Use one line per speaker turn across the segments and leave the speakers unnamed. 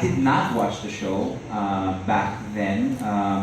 did not watch the show back then,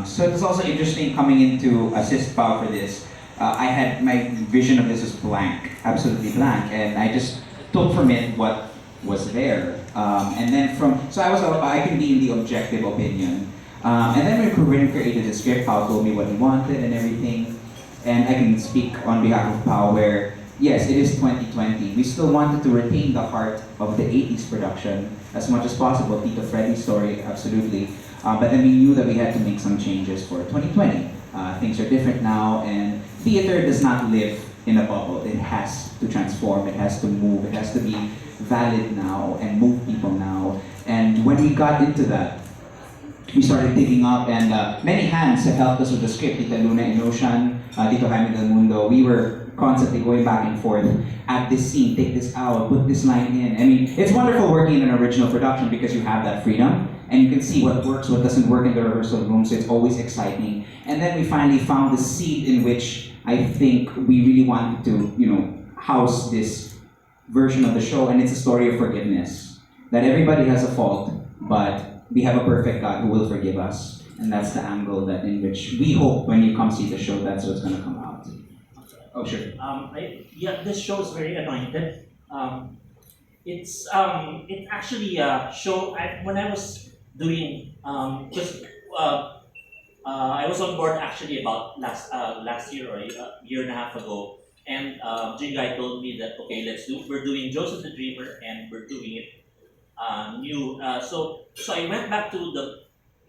so it was also interesting coming in to assist Pao for this. I had my vision of this was blank, absolutely blank, and I just took from it what was there. And then so I can be in the objective opinion. And then when we created the script, Pao told me what he wanted and everything. And I can speak on behalf of Pao where, yes, it is 2020. We still wanted to retain the heart of the 80s production as much as possible. Tito Freddy's story, absolutely. But then we knew that we had to make some changes for 2020. Things are different now, and theater does not live in a bubble. It has to transform, it has to move, it has to be valid now and move people now. And when we got into that, we started digging up, and many hands have helped us with the script. Tita Luna and Ocean, Tito Jaime Del Mundo. We were constantly going back and forth. Add this scene, take this out, put this line in. I mean, it's wonderful working in an original production because you have that freedom, and you can see what works, what doesn't work in the rehearsal room, so it's always exciting. And then we finally found the seed in which I think we really wanted to, house this version of the show, and it's a story of forgiveness. That everybody has a fault, but we have a perfect God who will forgive us. And that's the angle that in which we hope when you come see the show, that's what's going to come out. Oh, sure.
This show is very anointed. It actually show when I was doing because I was on board actually about last year or a year and a half ago, and Jingai told me that okay, we're doing Joseph the Dreamer, and we're doing it new. So I went back to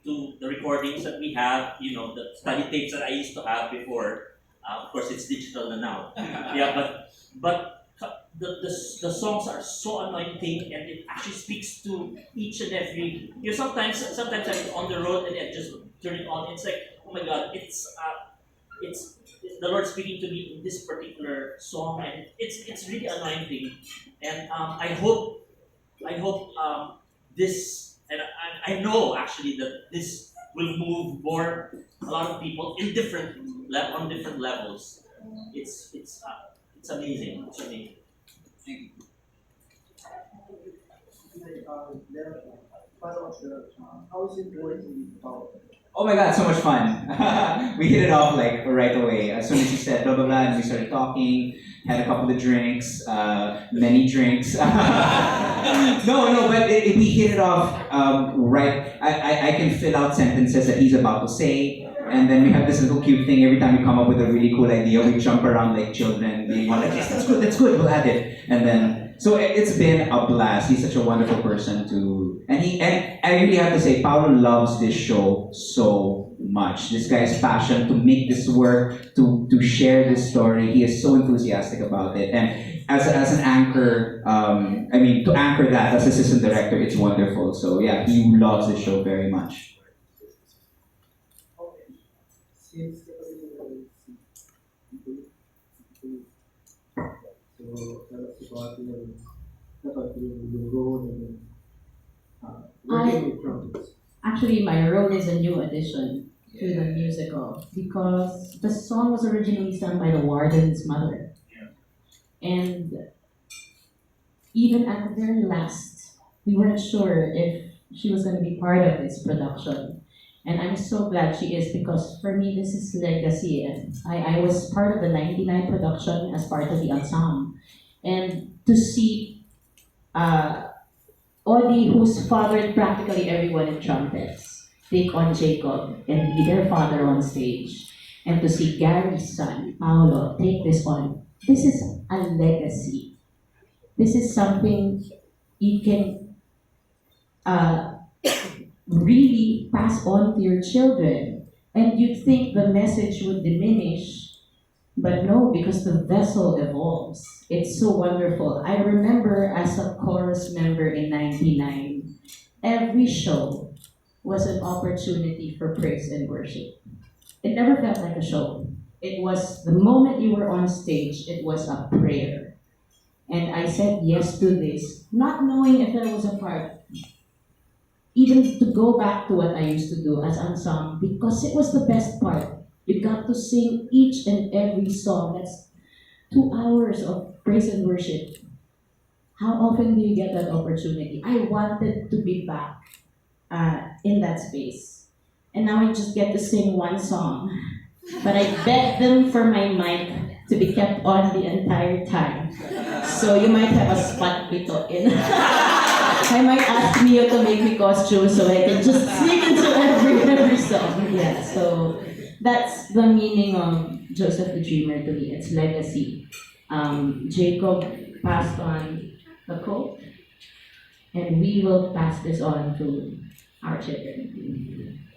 the recordings that we have, the study tapes that I used to have before. Of course, it's digital now. Yeah, but the songs are so anointing, and it actually speaks to each and every. Sometimes I'm on the road and I just turn it on. It's like, oh my God, it's the Lord speaking to me in this particular song, and it's really anointing. And I hope this, and I know actually that this will move a lot of people in on different levels. It's amazing. It's amazing.
How's it going?
Oh my God, so much fun. We hit it off like right away. As soon as he said blah blah blah, and we started talking, had a couple of drinks, many drinks. No, but we hit it off right. I can fill out sentences that he's about to say, and then we have this little cute thing every time we come up with a really cool idea. We jump around like children, being like, yes, that's good, we'll add it, and then. So it's been a blast. He's such a wonderful person and I really have to say, Paulo loves this show so much. This guy's passion to make this work, to share this story. He is so enthusiastic about it. And as an anchor, to anchor that as assistant director, it's wonderful. So yeah, he loves this show very much.
Since so tell us about your role in working with trumpets.
Actually, my role is a new addition to the musical because the song was originally sung by the warden's mother. And even at the very last, we weren't sure if she was going to be part of this production. And I'm so glad she is because for me, this is legacy. And I was part of the 99 production as part of the ensemble. And to see Audie, who's fathered practically everyone in trumpets, take on Jacob and be their father on stage. And to see Gary's son, Paolo, take this on. This is a legacy. This is something you can really pass on to your children. And you'd think the message would diminish, but no, because the vessel evolves. It's so wonderful. I remember as a chorus member in 99, every show was an opportunity for praise and worship. It never felt like a show. It was the moment you were on stage, it was a prayer. And I said yes to this, not knowing if there was a part even to go back to what I used to do as ensemble because it was the best part. You got to sing each and every song. That's 2 hours of praise and worship. How often do you get that opportunity? I wanted to be back in that space. And now I just get to sing one song. But I begged them for my mic to be kept on the entire time. So you might have a spot dito in. I might ask Mio to make me costume so I can just sing into every song. Yeah, so that's the meaning of Joseph the Dreamer to me. It's legacy. Jacob passed on the code, and we will pass this on to our children.